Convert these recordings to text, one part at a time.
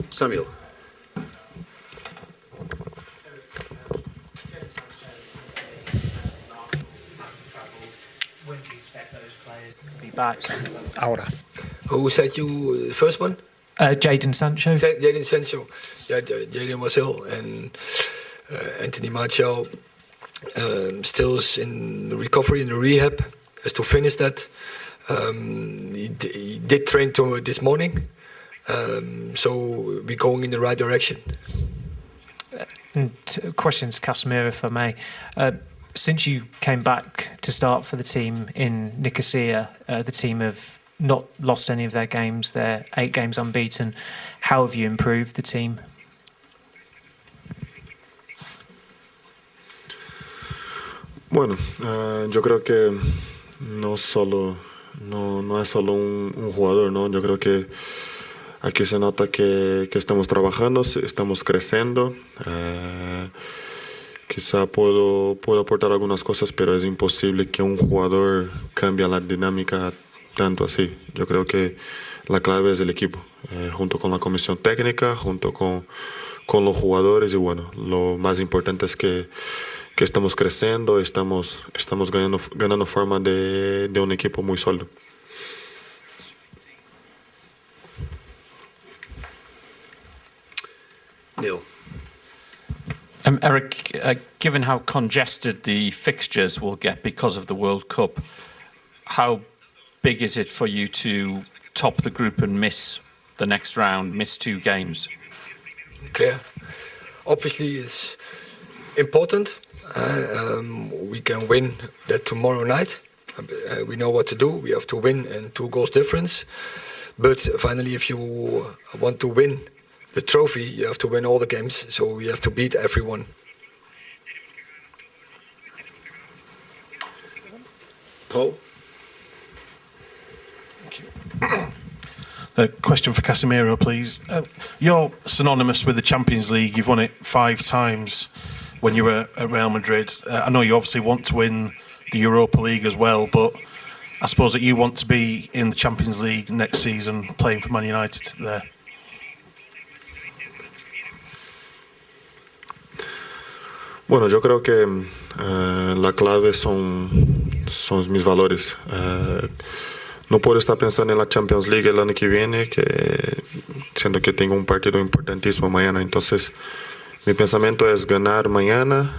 Samuel. When do you expect those players to be back? Ahora. Who said you the first one? Jadon Sancho. Jadon Sancho. Yeah, Jadon was ill, and Anthony Martial still is in the recovery, in the rehab, has to finish that. He did train this morning, so we're going in the right direction. Questions, Casemiro, if I may. Since you came back to start for the team in Nicosia, the team have not lost any of their games. They're 8 games unbeaten. How have you improved the team? Bueno, yo creo que no es solo un jugador, ¿no? Yo creo que aquí se nota que estamos trabajando, estamos creciendo. Quizá puedo aportar algunas cosas, pero es imposible que un jugador cambie la dinámica tanto así. Yo creo que la clave es el equipo, junto con la comisión técnica, junto con los jugadores, y bueno, lo más importante es que estamos creciendo, estamos ganando forma de un equipo muy sólido. Neil. Erik, given how congested the fixtures will get because of the World Cup, how big is it for you to top the group and miss the next round, miss 2 games? Clear. Obviously, it's important. We can win that tomorrow night. We know what to do. We have to win and 2 goals difference. But finally, if you want to win the trophy, you have to win all the games. So we have to beat everyone. Paul? Thank you. A question for Casemiro, please. You're synonymous with the Champions League. You've won it 5 times when you were at Real Madrid. I know you obviously want to win the Europa League as well, but I suppose that you want to be in the Champions League next season playing for Man United there. Bueno, yo creo que la clave son mis valores. No puedo estar pensando en la Champions League el año que viene, siendo que tengo un partido importantísimo mañana. Entonces, mi pensamiento es ganar mañana,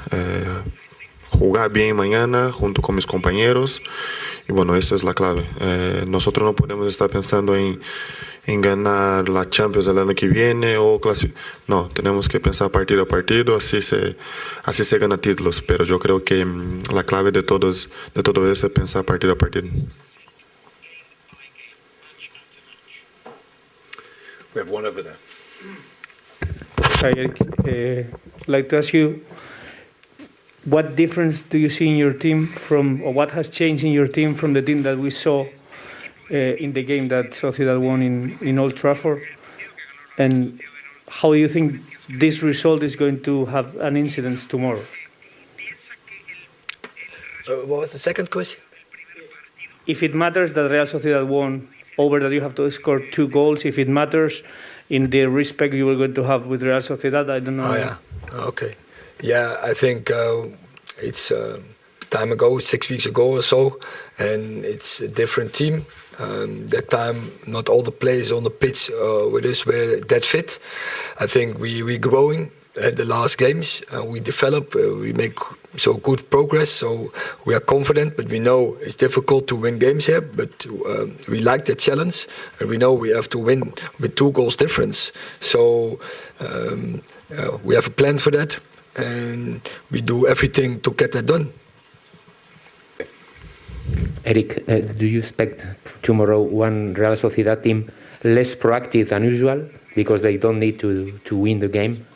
jugar bien mañana junto con mis compañeros. Y bueno, esa es la clave. Nosotros no podemos estar pensando en ganar la Champions el año que viene o no, tenemos que pensar partido a partido, así se gana títulos, pero yo creo que la clave de todo eso es pensar partido a partido. We have one over there. Hi, Erik. I'd like to ask you, what difference do you see in your team or what has changed in your team from the team that we saw in the game that Sociedad won in Old Trafford? And how do you think this result is going to have an incidence tomorrow? What was the second question? If it matters that Real Sociedad won over that you have to score 2 goals, if it matters in the respect you were going to have with Real Sociedad, I don't know. Oh, yeah. Okay. Yeah, I think it's time ago, 6 weeks ago or so, and it's a different team. That time, not all the players on the pitch with us were that fit. I think we're growing at the last games. We develop, we make so good progress, so we are confident, but we know it's difficult to win games here, but we like the challenge, and we know we have to win with 2 goals difference. So we have a plan for that, and we do everything to get that done. Erik, do you expect tomorrow one Real Sociedad team less proactive than usual because they don't need to win the game?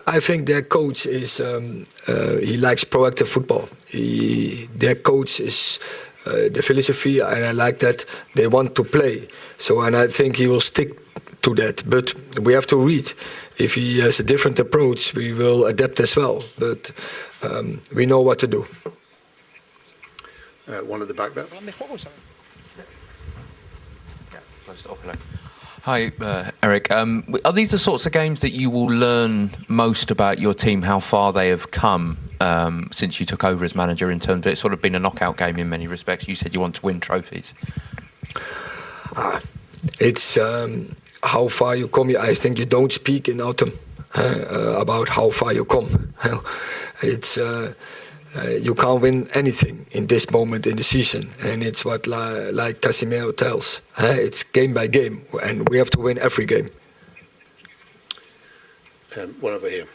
I think their coach is he likes proactive football. Their coach is the philosophy, and I like that they want to play. So, and I think he will stick to that. But we have to read. If he has a different approach, we will adapt as well. But we know what to do. One at the back there. Hi, Erik. Are these the sorts of games that you will learn most about your team, how far they have come since you took over as manager, in terms of it's sort of been a knockout game in many respects? You said you want to win trophies. It's how far you come. I think you don't speak in autumn about how far you come. It's you can't win anything in this moment in the season, and it's what like Casemiro tells. It's game by game, and we have to win every game. One over here.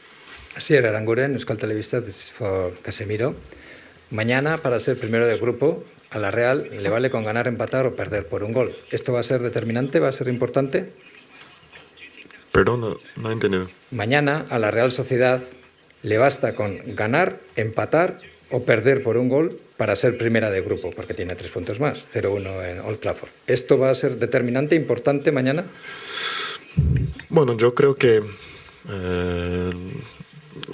Asier Aranguren, Euskal Telebista, this is for Casemiro. Mañana, para ser primero del grupo, a la Real le vale con ganar, empatar o perder por un gol. ¿Esto va a ser determinante? ¿Va a ser importante? Perdón, no he entendido. Mañana, a la Real Sociedad le basta con ganar, empatar o perder por un gol para ser primera de grupo, porque tiene 3 puntos más, 0-1 en Old Trafford. ¿Esto va a ser determinante, importante mañana? Bueno, yo creo que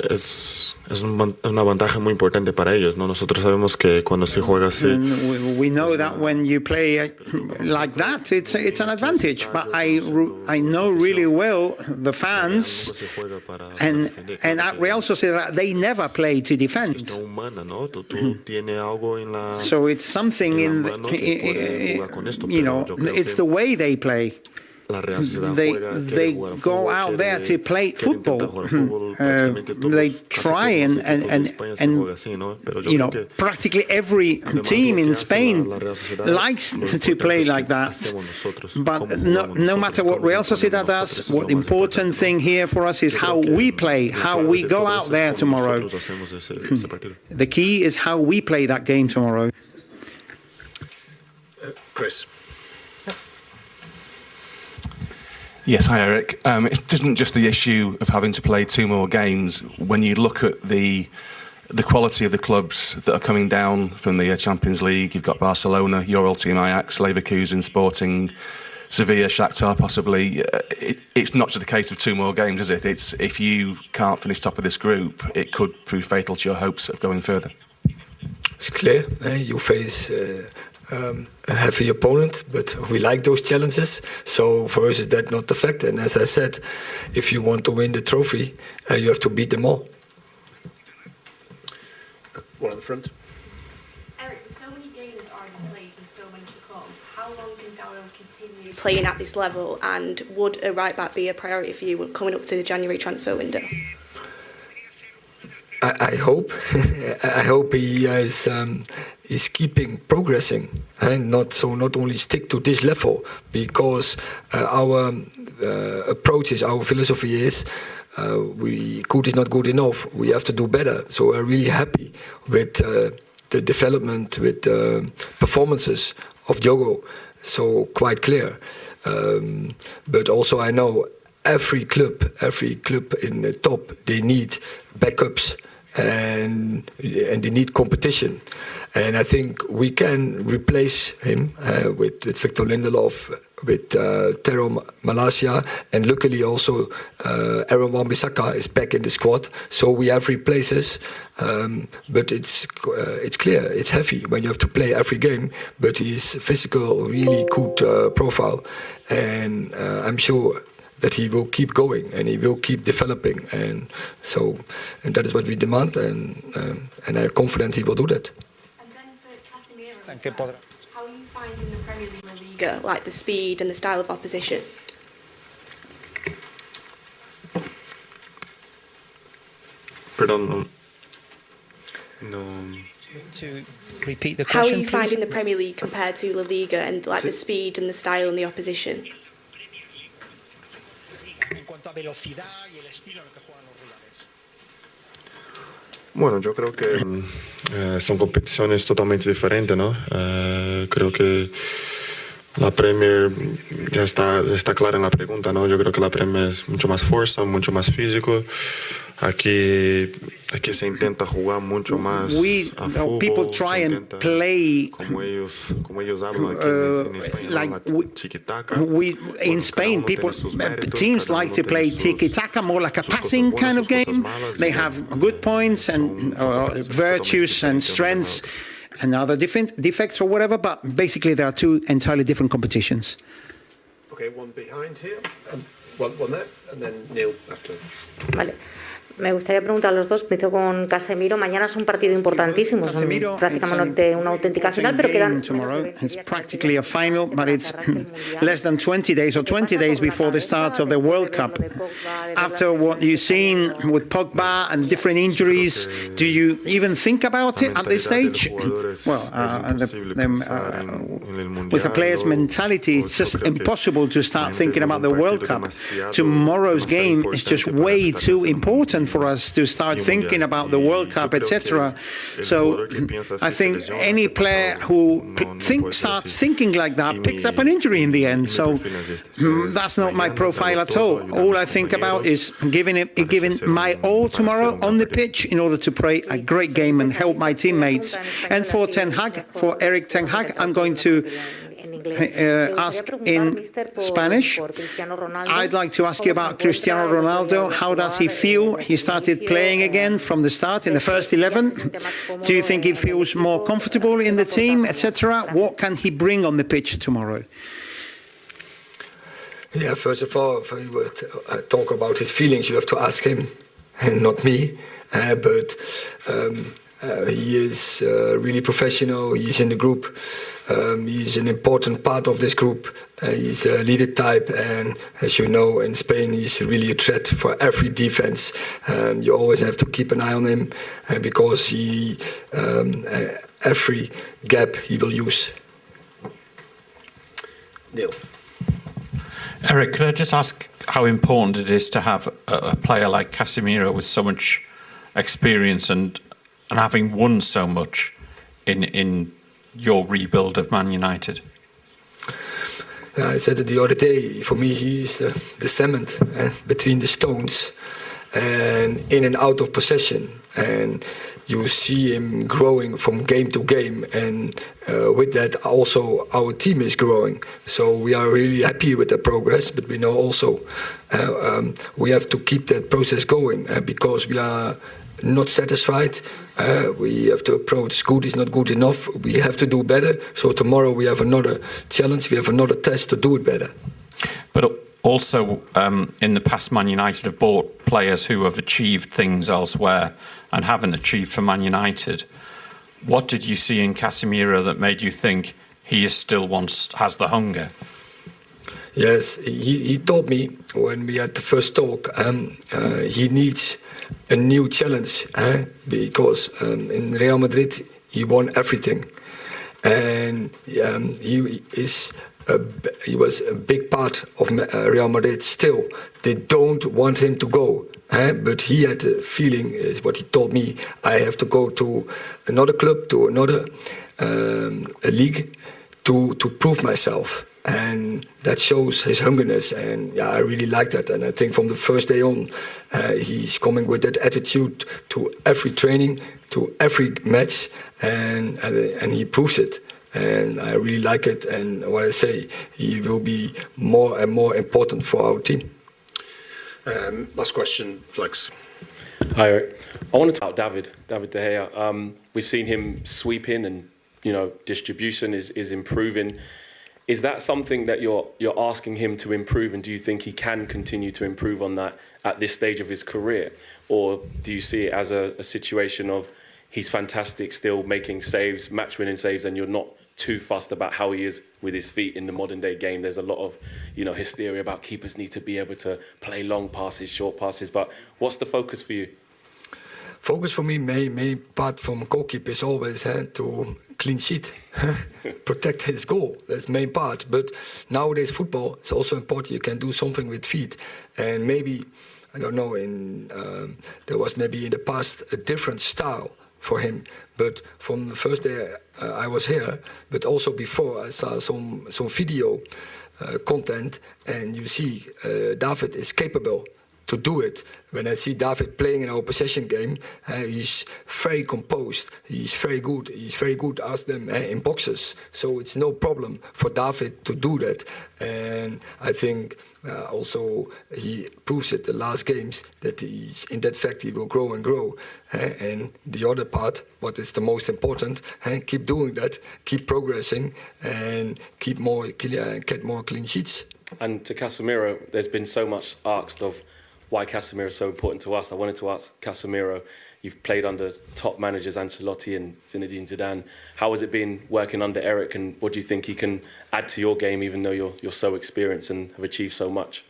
es una ventaja muy importante para ellos, ¿no? Nosotros sabemos que cuando se juega así, we know that when you play like that, it's an advantage. But I know really well the fans, and at Real Sociedad they never play to defend. So it's something in it's the way they play. They go out there to play football. They try and practically every team in Spain likes to play like that. But no matter what Real Sociedad does, what the important thing here for us is how we play, how we go out there tomorrow. The key is how we play that game tomorrow. Chris. Yes, hi Erik. It isn't just the issue of having to play 2 more games. When you look at the quality of the clubs that are coming down from the Champions League, you've got Barcelona, your old team Ajax, Leverkusen, Sporting, Sevilla, Shakhtar possibly. It's not just a case of 2 more games, is it? It's if you can't finish top of this group, it could prove fatal to your hopes of going further. It's clear. You face a heavy opponent, but we like those challenges. So for us, is that not the fact? And as I said, if you want to win the trophy, you have to beat them all. One at the front. Erik, with so many games already played and so many to come, how long can Darryl continue playing at this level? And would a right back be a priority for you coming up to the January transfer window? I hope. I hope he is keeping progressing, and not only stick to this level, because our approach is, our philosophy is, good is not good enough. We have to do better. So we're really happy with the development, with performances of Diogo. So quite clear. But also I know every club in the top, they need backups. And they need competition, and I think we can replace him with Victor Lindelof, with Tero Malacia, and luckily also Aaron Wan-Bissaka is back in the squad. So we have replaces, but it's clear, it's heavy when you have to play every game. But he's physical, really good profile, and I'm sure that he will keep going and he will keep developing, and that is what we demand, and I'm confident he will do that. And then for Casemiro, how are you finding the Premier League La Liga, like the speed and the style of opposition? Pardon, no. To repeat the question, how are you please? finding the Premier League compared to La Liga, and like the speed and the style and the opposition? Bueno, yo creo que son competiciones totalmente diferentes, ¿no? Creo que la Premier ya está clara en la pregunta, ¿no? Yo creo que la Premier es mucho más fuerza, mucho más físico. Aquí se intenta jugar mucho más a fútbol. People try and play como ellos hablan aquí en España, like tiki-taka. In Spain, teams like to play tiki-taka, more like a passing kind of game. They have good points and virtues and strengths and other defects or whatever, but basically there are 2 entirely different competitions. Okay, one behind here, and one there, and then Neil after. Vale. Me gustaría preguntar a los dos, empiezo con Casemiro. Mañana es un partido importantísimo, es prácticamente una auténtica final, pero quedan... It's practically a final, but it's less than 20 days or 20 days before the start of the World Cup. After what you've seen with Pogba and different injuries, do you even think about it at this stage? Well, with a player's mentality, it's just impossible to start thinking about the World Cup. Tomorrow's game is just way too important for us to start thinking about the World Cup, etc. So I think any player who starts thinking like that picks up an injury in the end. So that's not my profile at all. All I think about is giving my all tomorrow on the pitch in order to play a great game and help my teammates. And for Erik ten Hag, I'm going to ask in Spanish. I'd like to ask you about Cristiano Ronaldo. How does he feel? He started playing again from the start in the first 11. Do you think he feels more comfortable in the team, etc.? What can he bring on the pitch tomorrow? Yeah, first of all, if you talk about his feelings, you have to ask him and not me. But he is really professional. He's in the group. He's an important part of this group. He's a leader type, and as you know, in Spain, he's really a threat for every defense. You always have to keep an eye on him, because every gap he will use. Neil. Erik, could I just ask how important it is to have a player like Casemiro with so much experience and having won so much in your rebuild of Man United? I said it the other day, for me he's the cement between the stones and in and out of possession, and you see him growing from game to game, and with that also our team is growing. So we are really happy with the progress, but we know also we have to keep that process going, because we are not satisfied. We have to approach good is not good enough. We have to do better. So tomorrow we have another challenge. We have another test to do it better. But also, in the past, Man United have bought players who have achieved things elsewhere and haven't achieved for Man United. What did you see in Casemiro that made you think he has the hunger? Yes, he told me when we had the first talk, he needs a new challenge, because in Real Madrid he won everything, and he was a big part of Real Madrid. Still, they don't want him to go, but he had a feeling, is what he told me, I have to go to another club, to another a league, to prove myself. And that shows his hungerness, and yeah, I really like that. And I think from the first day on, he's coming with that attitude to every training, to every match, and he proves it. And I really like it. And what I say, he will be more and more important for our team. Last question, Flex. Hi, Erik. I wanted to talk about David De Gea. We've seen him sweep in, and distribution is improving. Is that something that you're asking him to improve, and do you think he can continue to improve on that at this stage of his career? Or do you see it as a situation of he's fantastic, still making saves, match-winning saves, and you're not too fussed about how he is with his feet in the modern-day game? There's a lot of hysteria about keepers need to be able to play long passes, short passes, but what's the focus for you? Focus for me, main part from goalkeeper is always to clean sheet, protect his goal. That's the main part. But nowadays football, it's also important. You can do something with feet, and maybe I don't know. There was maybe in the past a different style for him. But from the first day I was here, but also before, I saw some video content, and you see David is capable to do it. When I see David playing in our possession game, he's very composed. He's very good. He's very good as them in boxes. So it's no problem for David to do that. And I think also he proves it the last games that in that fact he will grow and grow. And the other part, what is the most important, keep doing that, keep progressing, and get more clean sheets. And to Casemiro, there's been so much asked of why Casemiro is so important to us. I wanted to ask Casemiro, you've played under top managers Ancelotti and Zinedine Zidane. How has it been working under Erik, and what do you think he can add to your game, even though you're so experienced and have achieved so much?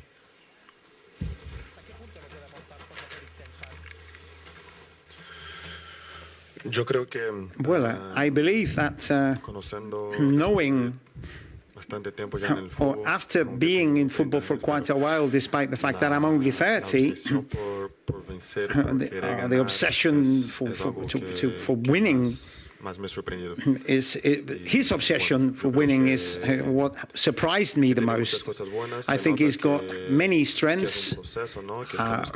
Well, I believe that knowing or after being in football for quite a while, despite the fact that I'm only 30, the obsession for winning is his obsession for winning is what surprised me the most. I think he's got many strengths.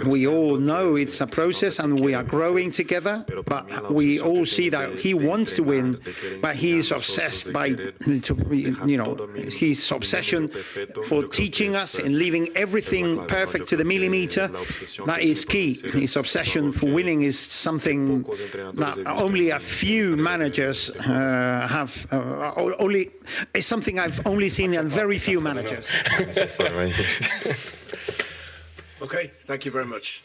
We all know it's a process and we are growing together, but we all see that he wants to win, but he's obsessed by, his obsession for teaching us and leaving everything perfect to the millimeter. That is key. His obsession for winning is something that only a few managers have. It's something I've only seen in very few managers. Okay, thank you very much.